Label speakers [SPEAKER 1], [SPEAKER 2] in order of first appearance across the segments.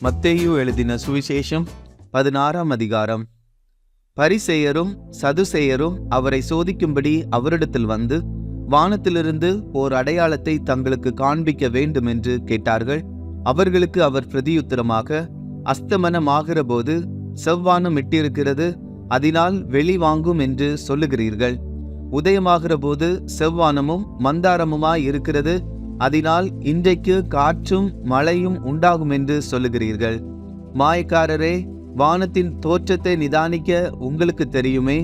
[SPEAKER 1] மத்தேயு எழுதின சுவிசேஷம் 16ஆம் அதிகாரம். பரிசேயரும் சதுசேயரும் அவரை சோதிக்கும்படி அவரிடத்தில் வந்து, வானத்திலிருந்து ஓர் அடையாளத்தை தங்களுக்கு காண்பிக்க வேண்டும் என்று கேட்டார்கள். அவர்களுக்கு அவர் பிரதியுத்தரமாக, அஸ்தமனமாகிற போது செவ்வானம் இட்டிருக்கிறது, அதனால் வெளி வாங்கும் என்று சொல்லுகிறீர்கள். உதயமாகிற போது செவ்வானமும் மந்தாரமுமாய் இருக்கிறது, அதனால் இன்றைக்கு காற்றும் மழையும் உண்டாகும் என்று சொல்லுகிறீர்கள். மாயக்காரரே, வானத்தின் தோற்றத்தை நிதானிக்க உங்களுக்கு தெரியுமே,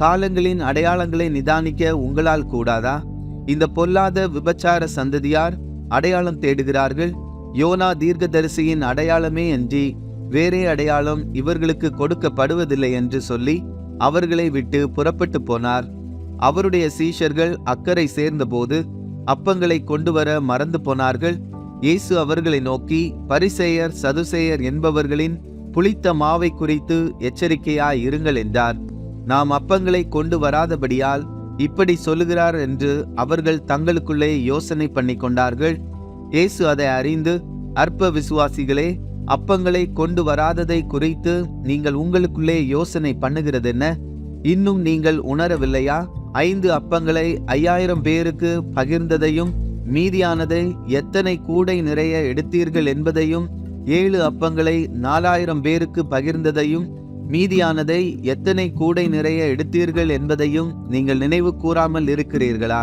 [SPEAKER 1] காலங்களின் அடையாளங்களை நிதானிக்க உங்களால் கூடாதா? இந்த பொல்லாத விபச்சார சந்ததியார் அடையாளம் தேடுகிறார்கள். யோனா தீர்க்கதரிசியின் அடையாளமே அன்றி வேறே அடையாளம் இவர்களுக்கு கொடுக்கப்படுவதில்லை என்று சொல்லி அவர்களை விட்டு புறப்பட்டு போனார். அவருடைய சீஷர்கள் அக்கறை சேர்ந்தபோது அப்பங்களை கொண்டு வர மறந்து போனார்கள். இயேசு அவர்களை நோக்கி, பரிசேயர் சதுசேயர் என்பவர்களின் புளித்த மாவை குறித்து எச்சரிக்கையாய் இருங்கள் என்றார். நாம் அப்பங்களை கொண்டு வராதபடியால் இப்படி சொல்லுகிறார் என்று அவர்கள் தங்களுக்குள்ளே யோசனை பண்ணி கொண்டார்கள். இயேசு அதை அறிந்து, அற்ப விசுவாசிகளே, அப்பங்களை கொண்டு வராததை குறித்து நீங்கள் உங்களுக்குள்ளே யோசனை பண்ணுகிறதென்ன? இன்னும் நீங்கள் உணரவில்லையா? 5 அப்பங்களை 5000 பேருக்கு பகிர்ந்ததையும், மீதியானதை எத்தனை கூடை நிறைய எடுத்தீர்கள் என்பதையும், 7 அப்பங்களை 4000 பேருக்கு பகிர்ந்ததையும், மீதியானதை எத்தனை கூடை நிறைய எடுத்தீர்கள் என்பதையும் நீங்கள் நினைவு கூறாமல் இருக்கிறீர்களா?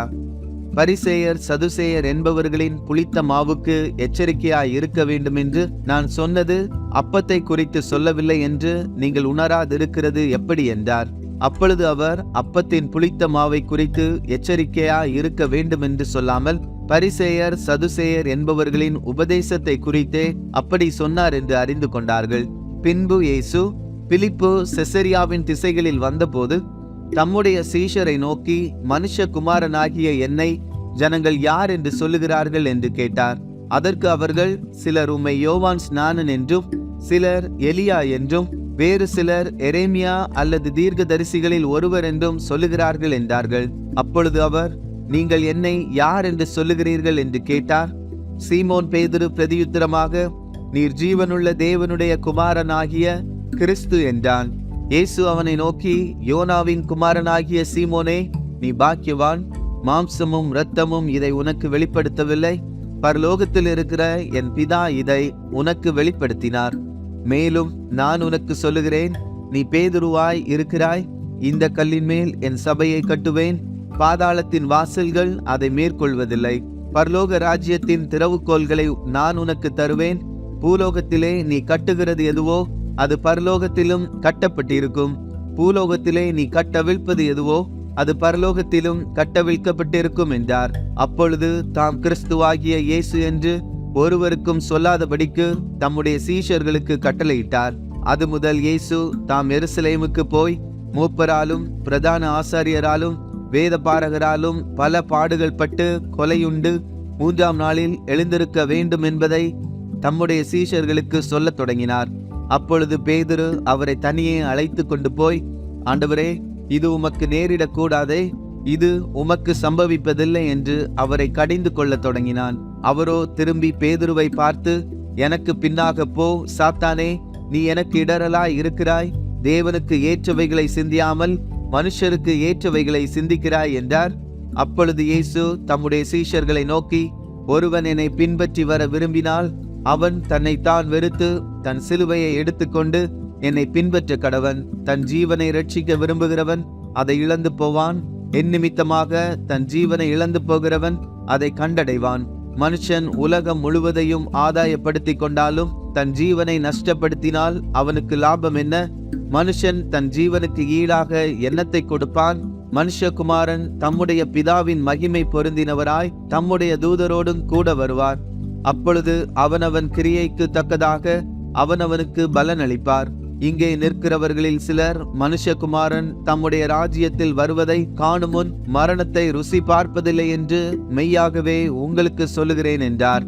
[SPEAKER 1] பரிசேயர் சதுசேயர் என்பவர்களின் புளித்த மாவுக்கு எச்சரிக்கையாய் இருக்க வேண்டும் என்று நான் சொன்னது அப்பத்தை குறித்து சொல்லவில்லை என்று நீங்கள் உணராதிருக்கிறது எப்படி என்றார். அப்பொழுது அவர் அப்பத்தின் புளித்த மாவை குறித்து எச்சரிக்கையாய் இருக்க வேண்டும் என்று சொல்லாமல், பரிசேயர் சதுசேயர் என்பவர்களின் உபதேசத்தை குறித்தே அப்படி சொன்னார் என்று அறிந்து கொண்டார்கள். பின்பு இயேசு பிலிப்பு செசரியாவின் திசைகளில் வந்தபோது தம்முடைய சீஷரை நோக்கி, மனுஷகுமாரனாகிய என்னை ஜனங்கள் யார் என்று சொல்லுகிறார்கள் என்று கேட்டார். அதற்கு அவர்கள், சிலர் உம்மை யோவான் ஸ்நானன் என்றும், சிலர் எலியா என்றும், வேறு சிலர் எரேமியா அல்லது தீர்க்கதரிசிகளில் ஒருவர் என்றும் சொல்லுகிறார்கள் என்றார்கள். அப்பொழுது அவர், நீங்கள் என்னை யார் என்று சொல்லுகிறீர்கள் என்று கேட்டார். சீமோன் பேதுரு பிரதியுத்தரமாக, நீர் ஜீவனுள்ள தேவனுடைய குமாரனாகிய கிறிஸ்து என்றான். இயேசு அவனை நோக்கி, யோனாவின் குமாரனாகிய சீமோனே, நீ பாக்கியவான், மாம்சமும் இரத்தமும் இதை உனக்கு வெளிப்படுத்தவில்லை, பரலோகத்தில் இருக்கிற என் பிதா இதை உனக்கு வெளிப்படுத்தினார். மேலும் நான் உனக்கு சொல்லுகிறேன், நீ பேதுருவாய் இருக்கிறாய், இந்த கல்லின் மேல் என் சபையை கட்டுவேன், பாதாளத்தின் வாசல்கள் அதை மேற்கொள்வதில்லை. பரலோக ராஜ்யத்தின் திறவுகோல்களை நான் உனக்கு தருவேன். பூலோகத்திலே நீ கட்டுகிறது எதுவோ அது பரலோகத்திலும் கட்டப்பட்டிருக்கும், பூலோகத்திலே நீ கட்டவிழ்ப்பது எதுவோ அது பரலோகத்திலும் கட்டவிழ்க்கப்பட்டிருக்கும் என்றார். அப்பொழுது தாம் கிறிஸ்துவாகிய இயேசு என்று ஒருவருக்கும் சொல்லாதபடிக்கு தம்முடைய சீஷர்களுக்கு கட்டளையிட்டார். அது முதல் இயேசு தாம் எருசலேமுக்கு போய் மூப்பராலும் பிரதான ஆசாரியராலும் வேத பாரகராலும் பல பாடுகள் பட்டு கொலையுண்டு 3ஆம் நாளில் எழுந்திருக்க வேண்டும் என்பதை தம்முடைய சீஷர்களுக்கு சொல்லத் தொடங்கினார். அப்பொழுது பேதுரு அவரை தனியே அழைத்து கொண்டு போய், ஆண்டவரே, இது உமக்கு நேரிடக்கூடாதே, இது உமக்கு சம்பவிப்பதில்லை என்று அவரை கடிந்து கொள்ள தொடங்கினான். அவரோ திரும்பி பேதுருவை பார்த்து, எனக்கு பின்னாக போ சாத்தானே, நீ எனக்கு இடரலாய் இருக்கிறாய், தேவனுக்கு ஏற்றவைகளை சிந்தியாமல் மனுஷருக்கு ஏற்றவைகளை சிந்திக்கிறாய் என்றார். அப்பொழுது இயேசு தம்முடைய சீஷர்களை நோக்கி, ஒருவன் என்னை பின்பற்றி வர விரும்பினால் அவன் தன்னைத்தான் வெறுத்து தன் சிலுவையை எடுத்துக்கொண்டு என்னை பின்பற்ற கடவன். தன் ஜீவனை ரட்சிக்க விரும்புகிறவன் அதை இழந்து போவான், என் நிமித்தமாக தன் ஜீவனை இழந்து போகிறவன் அதை கண்டடைவான். மனுஷன் உலகம் முழுவதையும் ஆதாயப்படுத்தி கொண்டாலும் தன் ஜீவனை நஷ்டப்படுத்தினால் அவனுக்கு லாபம் என்ன? மனுஷன் தன் ஜீவனுக்கு ஈடாக என்னத்தை கொடுப்பான்? மனுஷகுமாரன் தம்முடைய பிதாவின் மகிமை பொருந்தினவராய் தம்முடைய தூதரோடும் கூட வருவார். அப்பொழுது அவனவன் கிரியைக்கு தக்கதாக அவனவனுக்கு பலன் அளிப்பார். இங்கே நிற்கிறவர்களில் சிலர் மனுஷகுமாரன் தம்முடைய ராஜ்யத்தில் வருவதை காணுமுன் மரணத்தை ருசி பார்ப்பதில்லை என்று மெய்யாகவே உங்களுக்கு சொல்லுகிறேன் என்றார்.